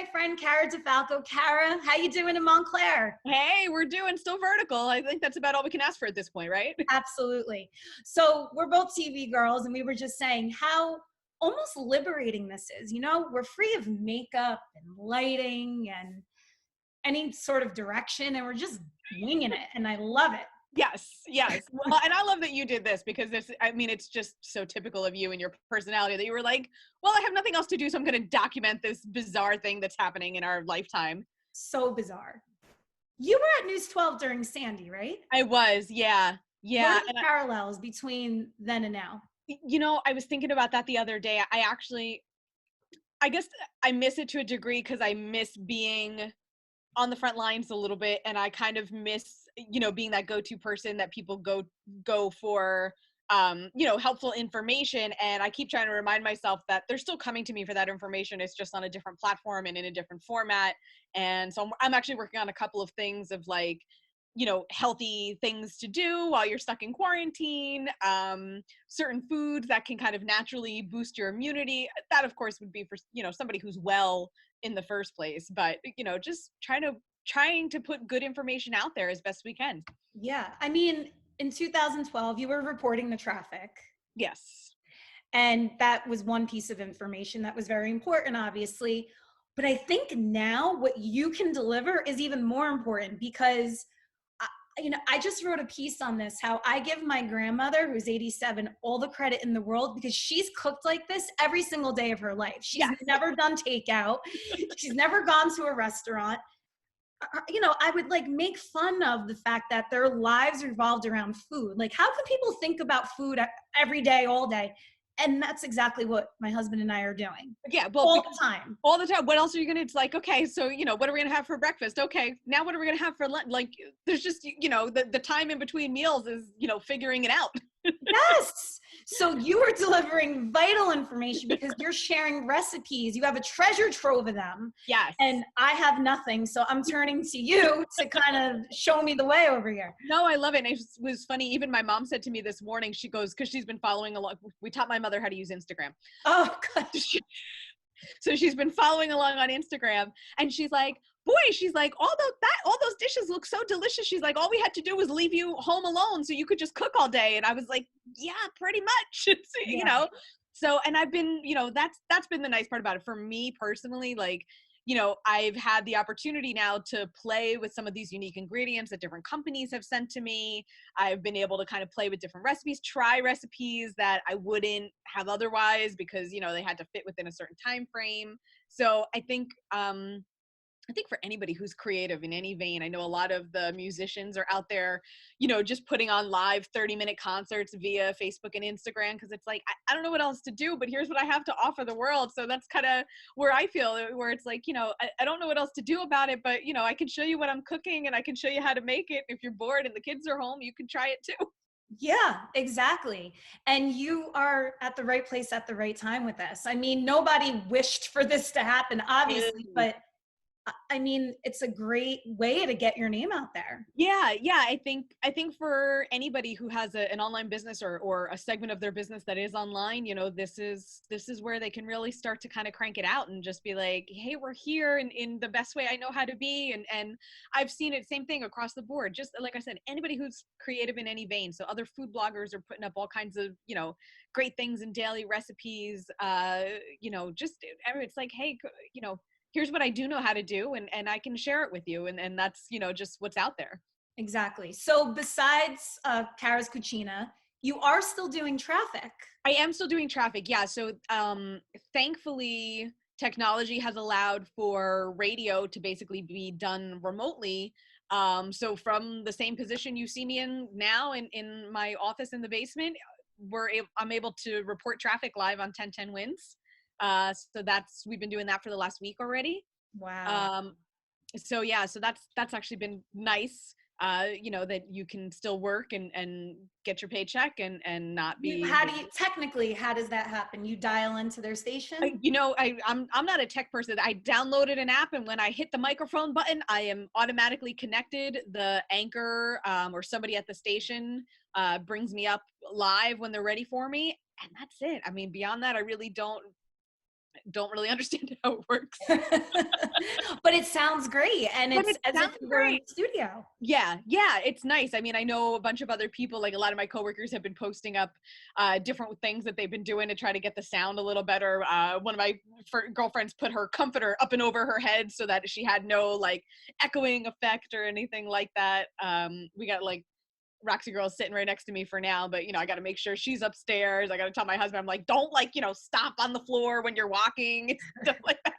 my friend Cara Di Falco. Cara, how you doing in Montclair? Hey, we're doing still vertical. I think that's about all we can ask for at this point, right? Absolutely. So we're both TV girls, and we were just saying how almost liberating this is. You know, we're free of makeup and lighting and any sort of direction, and we're just winging it, and I love it. Yes, yes. Well, and I love that you did this because it's just so typical of you and your personality that you were like, well, I have nothing else to do, so I'm going to document this bizarre thing that's happening in our lifetime. So bizarre. You were at News 12 during Sandy, right? I was, yeah. What Yeah. are the parallels between then and now? I was thinking about that the other day. I guess I miss it to a degree because I miss being on the front lines a little bit, and I kind of miss being that go-to person that people go for helpful information. And I keep trying to remind myself that they're still coming to me for that information. It's just on a different platform and in a different format. And so I'm actually working on a couple of things of like healthy things to do while you're stuck in quarantine, certain foods that can kind of naturally boost your immunity. That of course would be for somebody who's well in the first place, but just trying to put good information out there as best we can. Yeah. I mean, in 2012, you were reporting the traffic. Yes. And that was one piece of information that was very important, obviously. But I think now what you can deliver is even more important because, I just wrote a piece on this, how I give my grandmother, who's 87, all the credit in the world because she's cooked like this every single day of her life. She's never done takeout. She's never gone to a restaurant. I would like make fun of the fact that their lives revolved around food. Like, how can people think about food every day, all day? And that's exactly what my husband and I are doing. Yeah, well, all the time. All the time. What else are you gonna? It's like, okay, so what are we gonna have for breakfast? Okay, now what are we gonna have for lunch? Like, there's just the time in between meals is figuring it out. Yes. So you are delivering vital information because you're sharing recipes. You have a treasure trove of them. Yes. And I have nothing. So I'm turning to you to kind of show me the way over here. No, I love it. And it was funny. Even my mom said to me this morning, she goes, because she's been following along. We taught my mother how to use Instagram. Oh, gosh. So she's been following along on Instagram, and she's like, boy, she's like, all those dishes look so delicious. She's like, all we had to do was leave you home alone so you could just cook all day. And I was like, yeah, pretty much. So, and I've been, that's been the nice part about it for me personally. Like, I've had the opportunity now to play with some of these unique ingredients that different companies have sent to me. I've been able to kind of play with different recipes, try recipes that I wouldn't have otherwise because, they had to fit within a certain time frame. So I think for anybody who's creative in any vein, I know a lot of the musicians are out there, just putting on live 30-minute concerts via Facebook and Instagram because it's like, I don't know what else to do, but here's what I have to offer the world. So that's kind of where I feel, where it's like, I don't know what else to do about it, but, I can show you what I'm cooking and I can show you how to make it. If you're bored and the kids are home, you can try it too. Yeah, exactly. And you are at the right place at the right time with this. I mean, nobody wished for this to happen, obviously, but I mean, it's a great way to get your name out there. Yeah. I think for anybody who has an online business or a segment of their business that is online, this is where they can really start to kind of crank it out and just be like, hey, we're here in the best way I know how to be. And I've seen it, same thing across the board. Just like I said, anybody who's creative in any vein. So other food bloggers are putting up all kinds of, great things in daily recipes. It's like, hey, here's what I do know how to do, and I can share it with you. And that's, just what's out there. Exactly. So besides Cara's Cucina, you are still doing traffic. I am still doing traffic. Yeah. So thankfully, technology has allowed for radio to basically be done remotely. So from the same position you see me in now in my office in the basement, I'm able to report traffic live on 1010 Wins. So we've been doing that for the last week already. Wow. So that's actually been nice. That you can still work and get your paycheck and not be. How does that happen? You dial into their station? I'm not a tech person. I downloaded an app, and when I hit the microphone button, I am automatically connected. The anchor or somebody at the station brings me up live when they're ready for me, and that's it. I mean, beyond that, I really don't don't really understand how it works. But it sounds great, and But it's it as if sounds you were in great. the studio. Yeah, yeah, it's nice. I mean, I know a bunch of other people, like a lot of my coworkers have been posting up different things that they've been doing to try to get the sound a little better. One of my girlfriends put her comforter up and over her head so that she had no like echoing effect or anything like that. We got like Roxy girl sitting right next to me for now, but I got to make sure she's upstairs. I got to tell my husband, I'm like, don't like, stop on the floor when you're walking, stuff like that.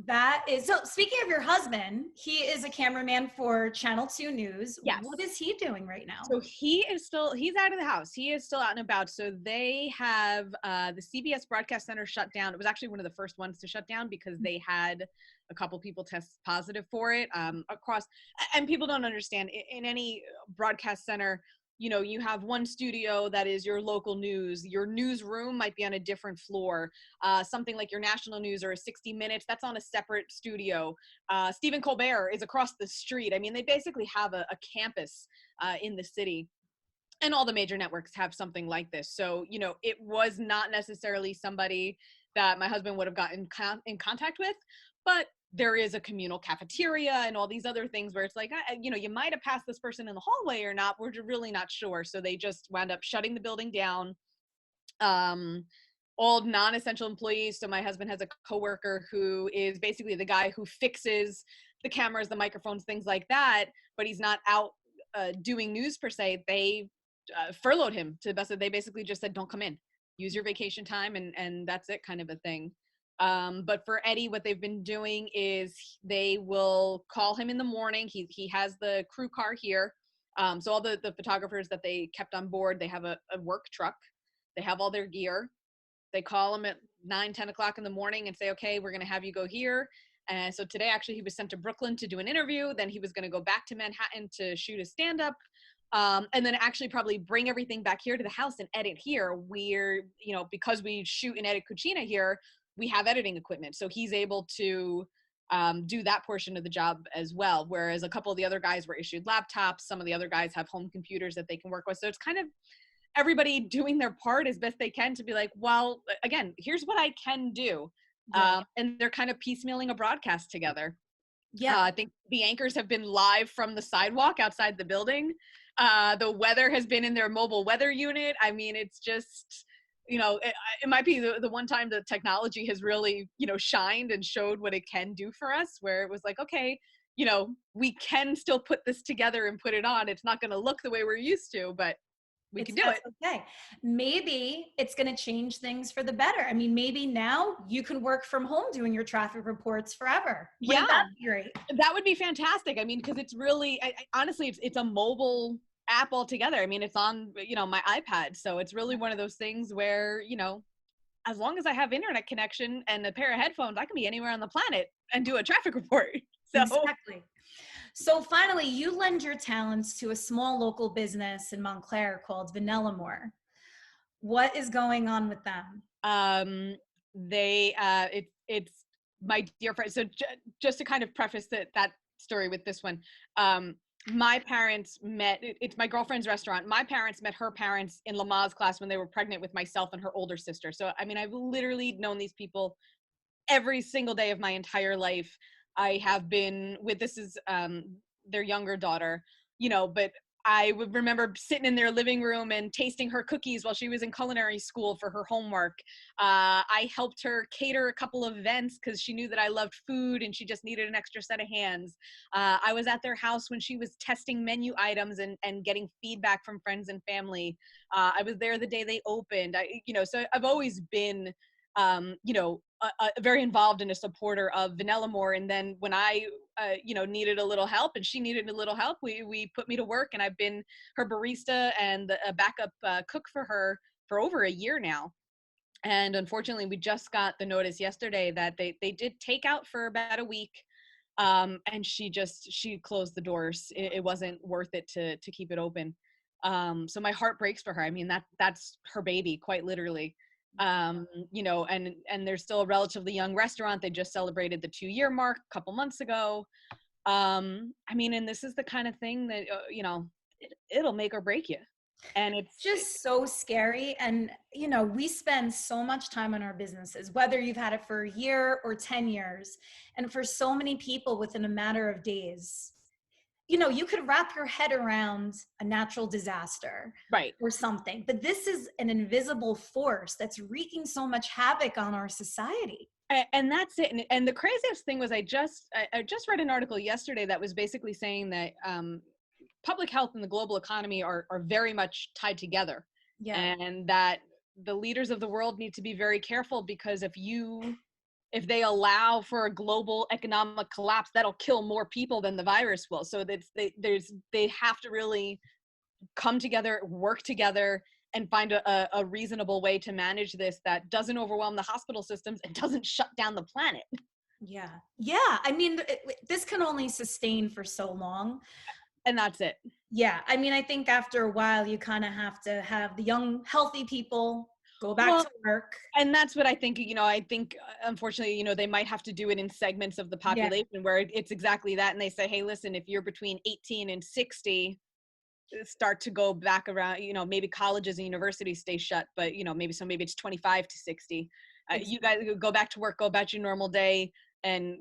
That is so. Speaking of your husband, he is a cameraman for Channel 2 News. Yes. What is he doing right now? So he's out of the house. He is still out and about. So they have the CBS Broadcast Center shut down. It was actually one of the first ones to shut down because they had a couple people test positive for it across. And people don't understand in any broadcast center, you have one studio that is your local news. Your newsroom might be on a different floor. Something like your national news or a 60 Minutes, that's on a separate studio. Stephen Colbert is across the street. I mean, they basically have a campus in the city. And all the major networks have something like this. So, it was not necessarily somebody that my husband would have gotten in contact with, but there is a communal cafeteria and all these other things where it's like, you might have passed this person in the hallway or not. We're really not sure. So they just wound up shutting the building down. All non-essential employees. So my husband has a coworker who is basically the guy who fixes the cameras, the microphones, things like that, but he's not out doing news per se. They furloughed him to the best of, they basically just said, don't come in, use your vacation time. And that's it, kind of a thing. But for Eddie, what they've been doing is they will call him in the morning. He has the crew car here. So all the photographers that they kept on board, they have a work truck. They have all their gear. They call him at 9-10 o'clock in the morning and say, okay, we're going to have you go here. And so today, actually, he was sent to Brooklyn to do an interview. Then he was going to go back to Manhattan to shoot a stand-up. And then actually probably bring everything back here to the house and edit here. We're, because we shoot and edit Cucina here, we have editing equipment. So he's able to do that portion of the job as well. Whereas a couple of the other guys were issued laptops. Some of the other guys have home computers that they can work with. So it's kind of everybody doing their part as best they can to be like, well, again, here's what I can do. Right. And they're kind of piecemealing a broadcast together. Yeah. I think the anchors have been live from the sidewalk outside the building. The weather has been in their mobile weather unit. I mean, it's just, it might be the one time the technology has really, shined and showed what it can do for us, where it was like, okay, we can still put this together and put it on. It's not going to look the way we're used to, but we can do it. Okay. Maybe it's going to change things for the better. I mean, maybe now you can work from home doing your traffic reports forever. Wouldn't that be great? That would be fantastic. I mean, because it's really, honestly, it's a mobile app altogether. I mean, it's on, my iPad. So it's really one of those things where, as long as I have internet connection and a pair of headphones, I can be anywhere on the planet and do a traffic report. So. Exactly. So finally, you lend your talents to a small local business in Montclair called Vanilla More. What is going on with them? It's my dear friend. So just to kind of preface that story with this one, my parents met, it's my girlfriend's restaurant. My parents met her parents in Lamaze class when they were pregnant with myself and her older sister. So, I mean, I've literally known these people every single day of my entire life. I have been with, this is their younger daughter, but I would remember sitting in their living room and tasting her cookies while she was in culinary school for her homework. I helped her cater a couple of events because she knew that I loved food and she just needed an extra set of hands. I was at their house when she was testing menu items and getting feedback from friends and family. I was there the day they opened. So I've always been very involved and a supporter of Vanilla More. And then when I, needed a little help and she needed a little help, we put me to work, and I've been her barista and a backup cook for her for over a year now. And unfortunately, we just got the notice yesterday that they did takeout for about a week. And she closed the doors. It wasn't worth it to keep it open. So my heart breaks for her. I mean, that's her baby, quite literally. And they're still a relatively young restaurant. They just celebrated the 2-year mark a couple months ago. I mean, and this is the kind of thing that, it'll make or break you. And it's Just so scary. And, we spend so much time on our businesses, whether you've had it for a year or 10 years. And for so many people, within a matter of days, you could wrap your head around a natural disaster right. or something, but this is an invisible force that's wreaking so much havoc on our society. And that's it. And the craziest thing was I just read an article yesterday that was basically saying that public health and the global economy are very much tied together, Yeah. and that the leaders of the world need to be very careful, because if they allow for a global economic collapse, that'll kill more people than the virus will. So they have to really come together, work together, and find a reasonable way to manage this that doesn't overwhelm the hospital systems and doesn't shut down the planet. Yeah. Yeah. I mean, this can only sustain for so long. And that's it. Yeah. I mean, I think after a while, you kind of have to have the young, healthy people go back to work. And that's what I think, I think, unfortunately, they might have to do it in segments of the population where it's exactly that. And they say, hey, listen, if you're between 18 and 60, start to go back around, maybe colleges and universities stay shut, but, maybe it's 25 to 60. You guys go back to work, go about your normal day, and,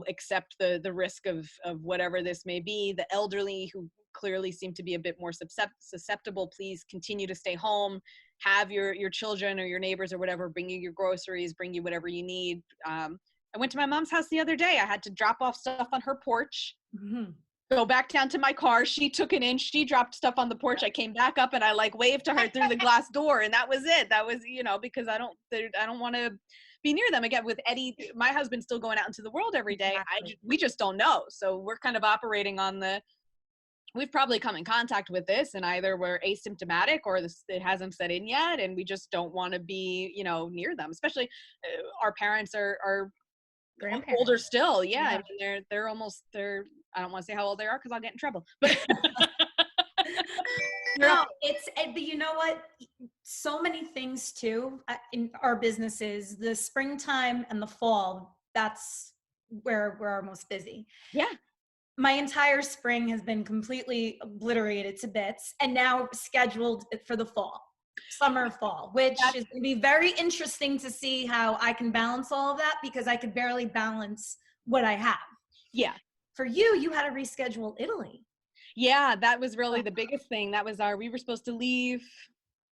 accept the risk of whatever this may be. The elderly, who clearly seem to be a bit more susceptible, please continue to stay home. Have your children or your neighbors or whatever bring you your groceries, bring you whatever you need. I went to my mom's house the other day. I had to drop off stuff on her porch, go back down to my car. She took it in. She dropped stuff on the porch. I came back up and I waved to her through the glass door, and that was it. That was, because I don't want to be near them again. With Eddie, my husband's still going out into the world every day. Exactly. We just don't know. So we're kind of operating on we've probably come in contact with this, and either we're asymptomatic or it hasn't set in yet, and we just don't want to be, near them. Especially our parents are Grandparents. older still. Yeah. I mean, they're almost, I don't want to say how old they are because I'll get in trouble. But no, but you know what? So many things too in our businesses, the springtime and the fall, that's where we're our most busy. Yeah. My entire spring has been completely obliterated to bits, and now scheduled for the summer, fall, which is going to be very interesting to see how I can balance all of that, because I could barely balance what I have. Yeah. For you had to reschedule Italy. Yeah, that was really the biggest thing. That was we were supposed to leave.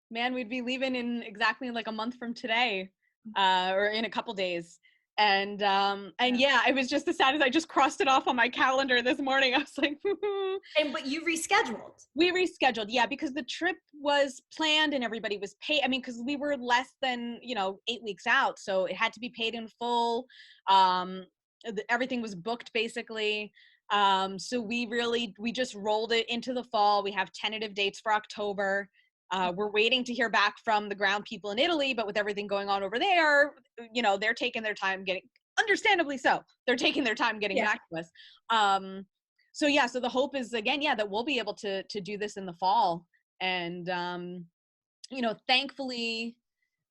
Man, we'd be leaving in exactly like a month from today, or in a couple days. And yeah, it was just the saddest. I just crossed it off on my calendar this morning. I was like, But you rescheduled. We rescheduled, yeah, because the trip was planned and everybody was paid. I mean, because we were less than 8 weeks out, so it had to be paid in full. Everything was booked basically. So we just rolled it into the fall. We have tentative dates for October. We're waiting to hear back from the ground people in Italy, but with everything going on over there, they're taking their time understandably so, they're taking their time getting back to us. So the hope is, again, that we'll be able to do this in the fall. And, thankfully,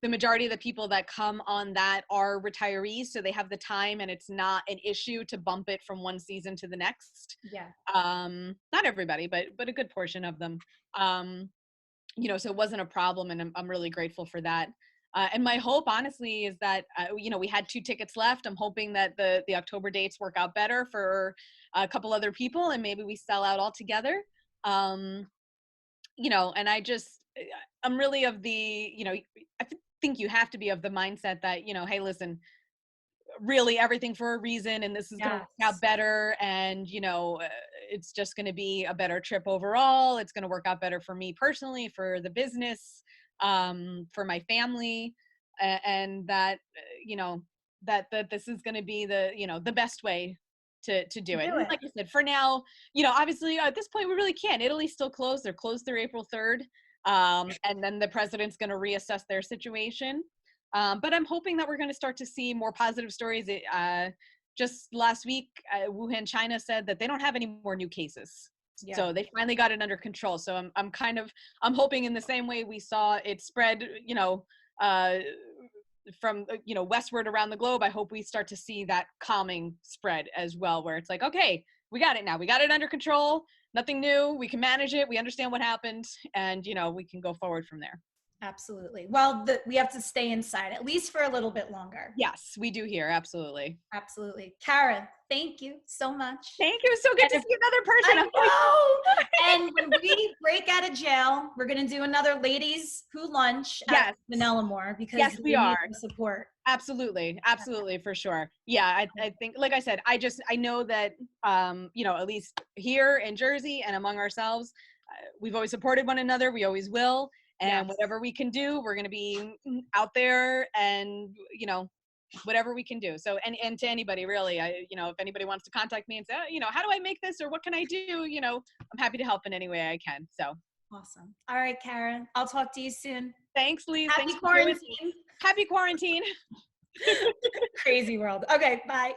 the majority of the people that come on that are retirees, so they have the time and it's not an issue to bump it from one season to the next. Yeah. Not everybody, but a good portion of them. So it wasn't a problem, and I'm really grateful for that. And my hope, honestly, is that, we had 2 tickets left. I'm hoping that the October dates work out better for a couple other people, and maybe we sell out altogether. And I'm really of the, I think you have to be of the mindset that, hey, listen, really everything for a reason, and this is going to work out better, and it's just going to be a better trip overall. It's going to work out better for me personally, for the business, for my family, and that that this is going to be the best way to do it. And like I said, for now, obviously at this point we really can't. Italy's still closed. They're closed through April 3rd, and then the president's going to reassess their situation. But I'm hoping that we're going to start to see more positive stories. Just last week, Wuhan, China said that they don't have any more new cases. Yeah. So they finally got it under control. So I'm hoping in the same way we saw it spread, from, westward around the globe, I hope we start to see that calming spread as well, where it's like, okay, we got it now. We got it under control. Nothing new. We can manage it. We understand what happened, and we can go forward from there. Absolutely. Well, we have to stay inside at least for a little bit longer. Yes, we do here. Absolutely. Absolutely. Cara, thank you so much. Thank you. So good to see another person. I know. And when we break out of jail, we're going to do another ladies who lunch at Vanellamore because yes, we are. Need the support. Absolutely. Absolutely. For sure. Yeah. I think, like I said, I know that, at least here in Jersey and among ourselves, we've always supported one another. We always will. And whatever we can do, we're going to be out there and, whatever we can do. So, and to anybody really, if anybody wants to contact me and say, how do I make this or what can I do? I'm happy to help in any way I can. So. Awesome. All right, Karen, I'll talk to you soon. Thanks, Lee. Happy quarantine. Happy quarantine. Crazy world. Okay, bye.